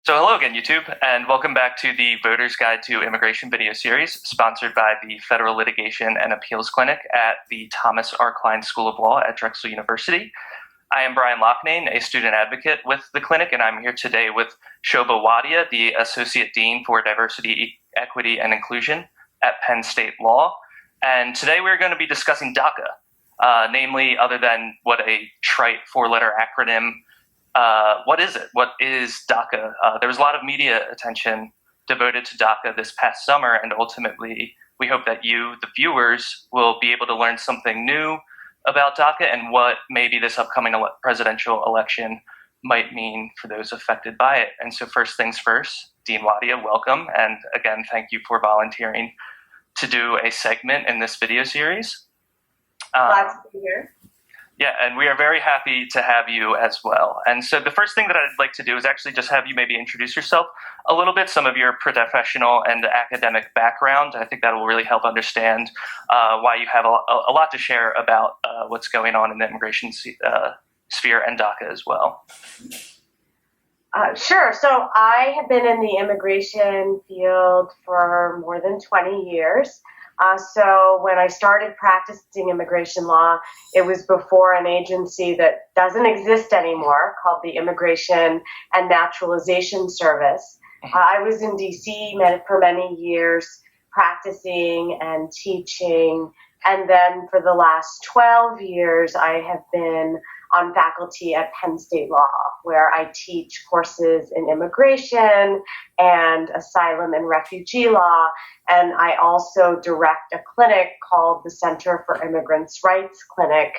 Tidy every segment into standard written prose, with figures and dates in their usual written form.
So hello again, YouTube, and welcome back to the Voter's Guide to Immigration video series, sponsored by the Federal Litigation and Appeals Clinic at the Thomas R. Klein School of Law at Drexel University. I am Brian Loughnane, a student advocate with the clinic, and I'm here today with Shoba Wadhia, the Associate Dean for Diversity, Equity, and Inclusion at Penn State Law. And today we're going to be discussing DACA, namely, other than what a trite four-letter acronym, what is it? What is DACA? There was a lot of media attention devoted to DACA this past summer, and ultimately, we hope that you, the viewers, will be able to learn something new about DACA and what maybe this upcoming presidential election might mean for those affected by it. And so first things first, Dean Wadhia, welcome. And again, thank you for volunteering to do a segment in this video series. Glad to be here. Yeah, and we are very happy to have you as well. And so the first thing that I'd like to do is actually just have you maybe introduce yourself a little bit, some of your professional and academic background. I think that will really help understand why you have a lot to share about what's going on in the immigration sphere and DACA as well. Sure. So I have been in the immigration field for more than 20 years. So when I started practicing immigration law, it was before an agency that doesn't exist anymore called the Immigration and Naturalization Service. I was in D.C. for many years practicing and teaching. And then for the last 12 years, I have been on faculty at Penn State Law, where I teach courses in immigration and asylum and refugee law. And I also direct a clinic called the Center for Immigrants' Rights Clinic.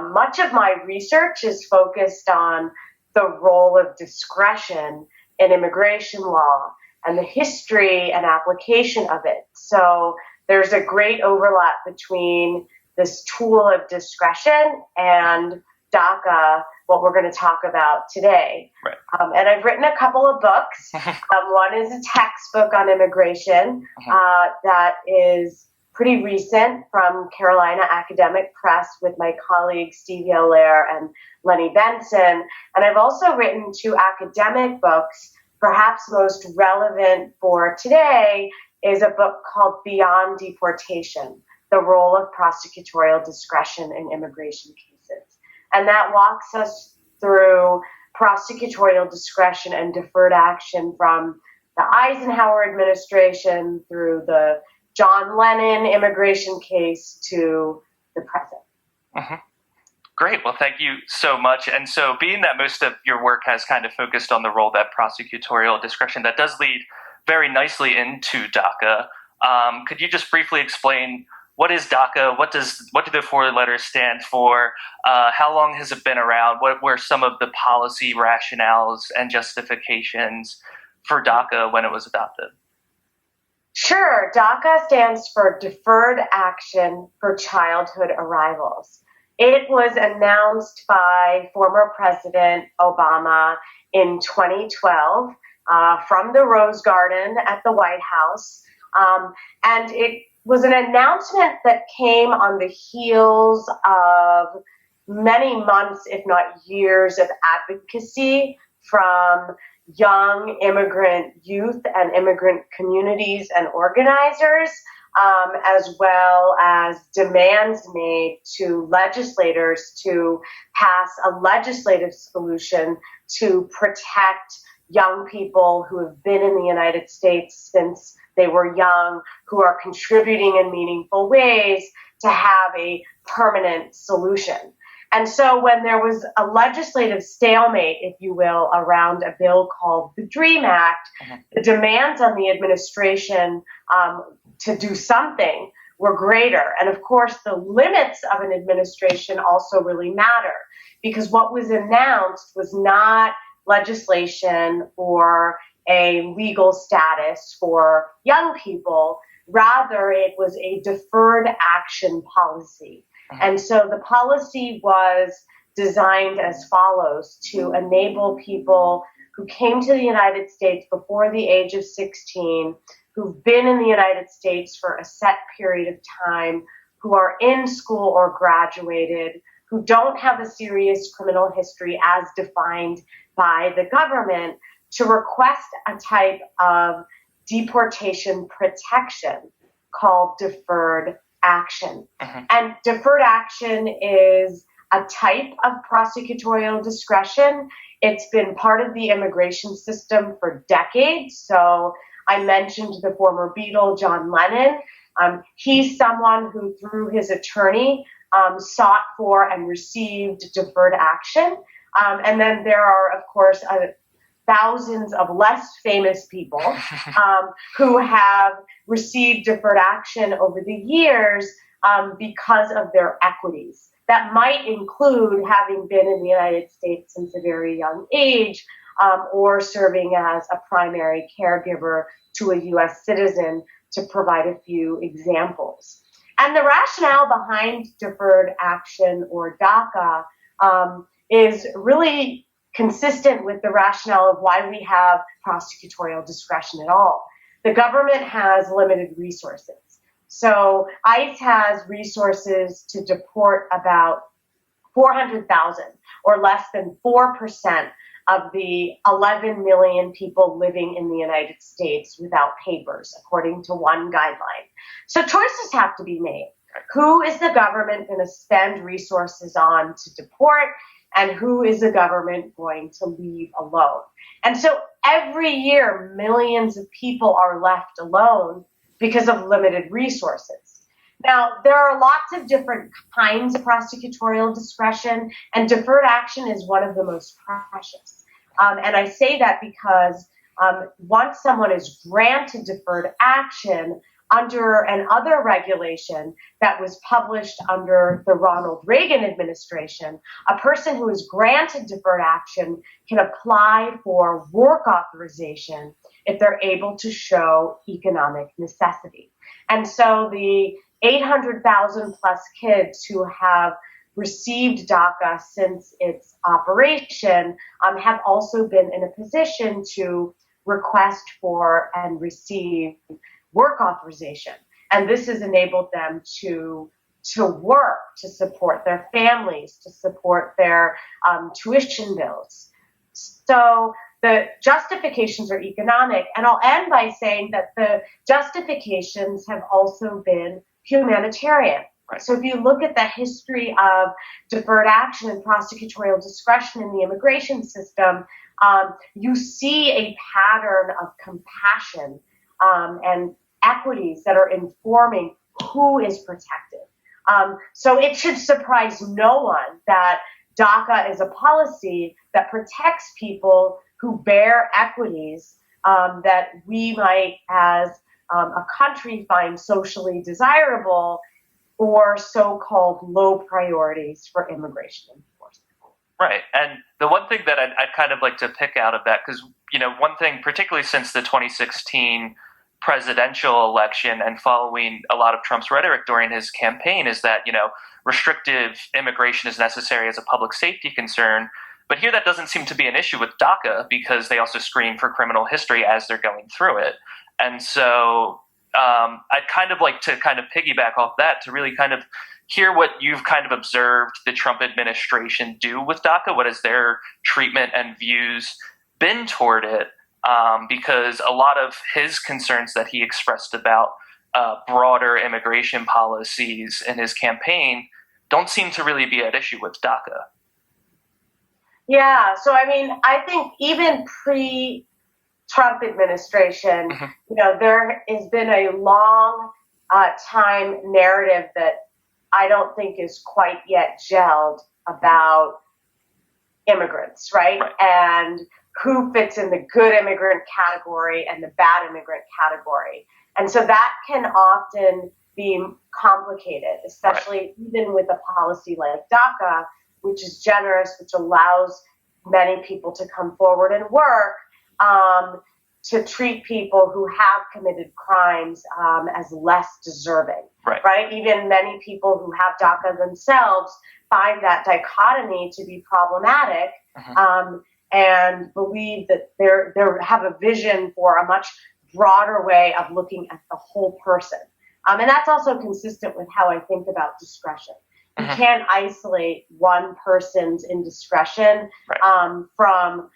Much of my research is focused on the role of discretion in immigration law and the history and application of it. So there's a great overlap between this tool of discretion and DACA, what we're going to talk about today. Right. And I've written a couple of books. One is a textbook on immigration that is pretty recent from Carolina Academic Press with my colleagues Stevie Allaire and Lenny Benson. And I've also written two academic books. Perhaps most relevant for today is a book called Beyond Deportation, the Role of Prosecutorial Discretion in Immigration Cases. And that walks us through prosecutorial discretion and deferred action from the Eisenhower administration through the John Lennon immigration case to the present. Great. Well, thank you so much. And so being that most of your work has kind of focused on the role that prosecutorial discretion, that does lead very nicely into DACA. Could you just briefly explain what is DACA? What do the four letters stand for? How long has it been around? What were some of the policy rationales and justifications for DACA when it was adopted? Sure. DACA stands for Deferred Action for Childhood Arrivals. It was announced by former President Obama in 2012 from the Rose Garden at the White House. And it was an announcement that came on the heels of many months, if not years, of advocacy from young immigrant youth and immigrant communities and organizers, as well as demands made to legislators to pass a legislative solution to protect young people who have been in the United States since they were young, who are contributing in meaningful ways to have a permanent solution. And so when there was a legislative stalemate, if you will, around a bill called the DREAM Act, the demands on the administration to do something were greater. And of course, the limits of an administration also really matter, because what was announced was not legislation or a legal status for young people. Rather, it was a deferred action policy. And so the policy was designed as follows: to enable people who came to the United States before the age of 16, who've been in the United States for a set period of time, who are in school or graduated, who don't have a serious criminal history as defined by the government, to request a type of deportation protection called deferred action. And deferred action is a type of prosecutorial discretion. It's been part of the immigration system for decades. So I mentioned the former Beatle, John Lennon. He's someone who, through his attorney, sought for and received deferred action. And then there are, of course, thousands of less famous people who have received deferred action over the years because of their equities. That might include having been in the United States since a very young age, or serving as a primary caregiver to a U.S. citizen, to provide a few examples. And the rationale behind deferred action, or DACA, is really consistent with the rationale of why we have prosecutorial discretion at all. The government has limited resources. So ICE has resources to deport about 400,000, or less than 4% of the 11 million people living in the United States without papers, according to one guideline. So choices have to be made. Who is the government going to spend resources on to deport, and who is the government going to leave alone? And so every year, millions of people are left alone because of limited resources. Now, there are lots of different kinds of prosecutorial discretion, and deferred action is one of the most precious. And I say that because once someone is granted deferred action under another regulation that was published under the Ronald Reagan administration, a person who is granted deferred action can apply for work authorization if they're able to show economic necessity. And so the 800,000 plus kids who have received DACA since its operation have also been in a position to request for and receive work authorization. And this has enabled them to work, to support their families, to support their tuition bills. So the justifications are economic. And I'll end by saying that the justifications have also been humanitarian. Right. So if you look at the history of deferred action and prosecutorial discretion in the immigration system, you see a pattern of compassion and equities that are informing who is protected. So it should surprise no one that DACA is a policy that protects people who bear equities that we might, as a country, find socially desirable, or so-called low priorities for immigration enforcement. Right. And the one thing that I'd kind of like to pick out of that, because, one thing, particularly since the 2016 presidential election and following a lot of Trump's rhetoric during his campaign, is that, restrictive immigration is necessary as a public safety concern. But here that doesn't seem to be an issue with DACA, because they also screen for criminal history as they're going through it. And so I'd kind of like to kind of piggyback off that to really kind of hear what you've kind of observed the Trump administration do with DACA. What has their treatment and views been toward it? Because a lot of his concerns that he expressed about broader immigration policies in his campaign don't seem to really be at issue with DACA. Yeah, so I think even pre-Trump administration, there has been a long time narrative that I don't think is quite yet gelled about immigrants, right? And who fits in the good immigrant category and the bad immigrant category. And so that can often be complicated, especially even with a policy like DACA, which is generous, which allows many people to come forward and work, to treat people who have committed crimes as less deserving, right? Even many people who have DACA themselves find that dichotomy to be problematic, and believe that they have a vision for a much broader way of looking at the whole person. And that's also consistent with how I think about discretion. You can't isolate one person's indiscretion from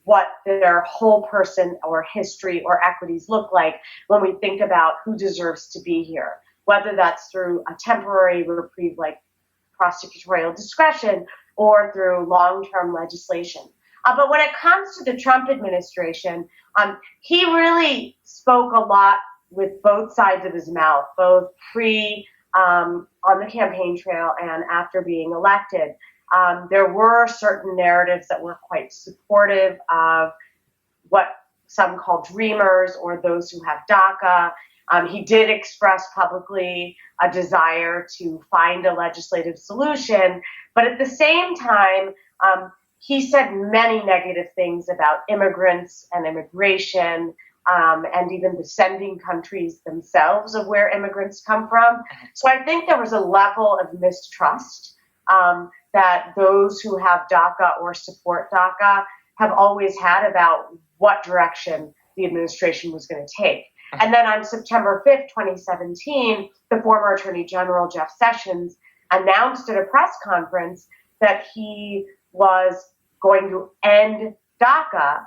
what their whole person or history or equities look like when we think about who deserves to be here, whether that's through a temporary reprieve like prosecutorial discretion or through long-term legislation. But when it comes to the Trump administration, he really spoke a lot with both sides of his mouth, both on the campaign trail and after being elected. There were certain narratives that were quite supportive of what some call dreamers or those who have DACA. He did express publicly a desire to find a legislative solution, but at the same time, he said many negative things about immigrants and immigration, and even the sending countries themselves of where immigrants come from. So I think there was a level of mistrust that those who have DACA or support DACA have always had about what direction the administration was going to take. And then on September 5th, 2017, the former Attorney General, Jeff Sessions, announced at a press conference that he was going to end DACA.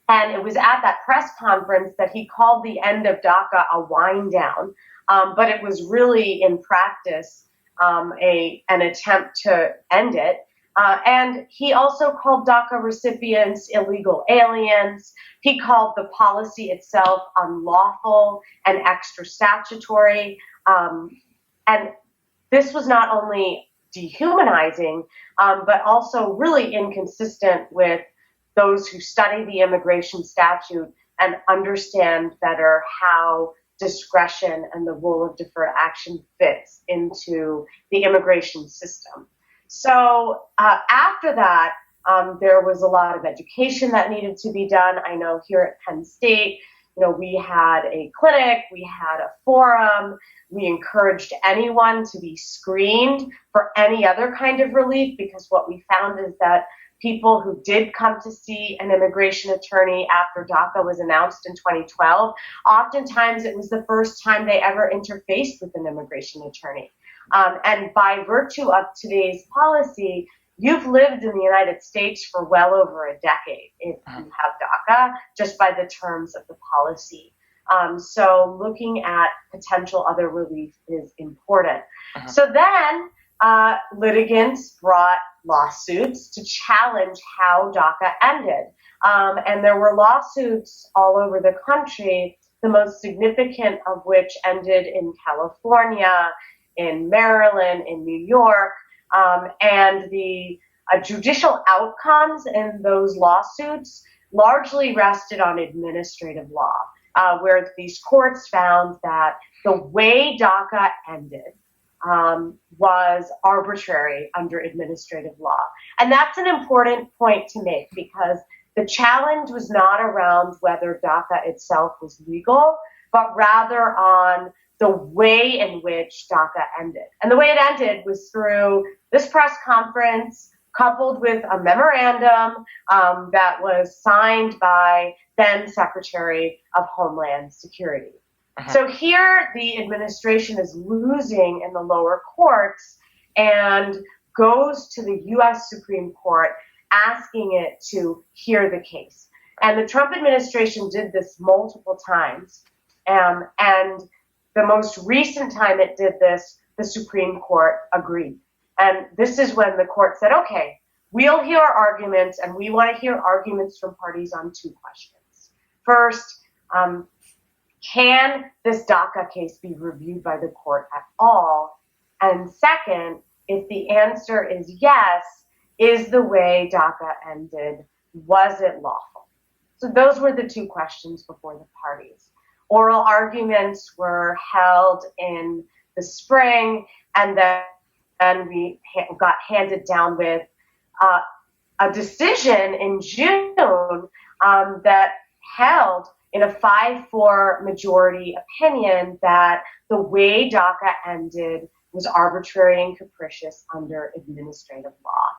And it was at that press conference that he called the end of DACA a wind down. But it was really, in practice, an attempt to end it. And he also called DACA recipients illegal aliens. He called the policy itself unlawful and extra statutory. And this was not only dehumanizing, but also really inconsistent with those who study the immigration statute and understand better how discretion and the rule of deferred action fits into the immigration system. So after that, there was a lot of education that needed to be done. I know here at Penn State, we had a clinic, we had a forum, we encouraged anyone to be screened for any other kind of relief, because what we found is that people who did come to see an immigration attorney after DACA was announced in 2012, oftentimes it was the first time they ever interfaced with an immigration attorney. And by virtue of today's policy, you've lived in the United States for well over a decade if you have DACA, just by the terms of the policy. So looking at potential other relief is important. So then litigants brought lawsuits to challenge how DACA ended. And there were lawsuits all over the country, the most significant of which ended in California, in Maryland, in New York, and the judicial outcomes in those lawsuits largely rested on administrative law, where these courts found that the way DACA ended was arbitrary under administrative law. And that's an important point to make, because the challenge was not around whether DACA itself was legal, but rather on the way in which DACA ended. And the way it ended was through this press conference, coupled with a memorandum that was signed by then Secretary of Homeland Security. So here the administration is losing in the lower courts and goes to the U.S. Supreme Court asking it to hear the case. And the Trump administration did this multiple times. And the most recent time it did this, the Supreme Court agreed. And this is when the court said, okay, we'll hear arguments, and we want to hear arguments from parties on two questions. First, can this DACA case be reviewed by the court at all? And second, if the answer is yes, is the way DACA ended, was it lawful? So those were the two questions before the parties. Oral arguments were held in the spring, and then we got handed down with a decision in June that held in a 5-4 majority opinion that the way DACA ended was arbitrary and capricious under administrative law.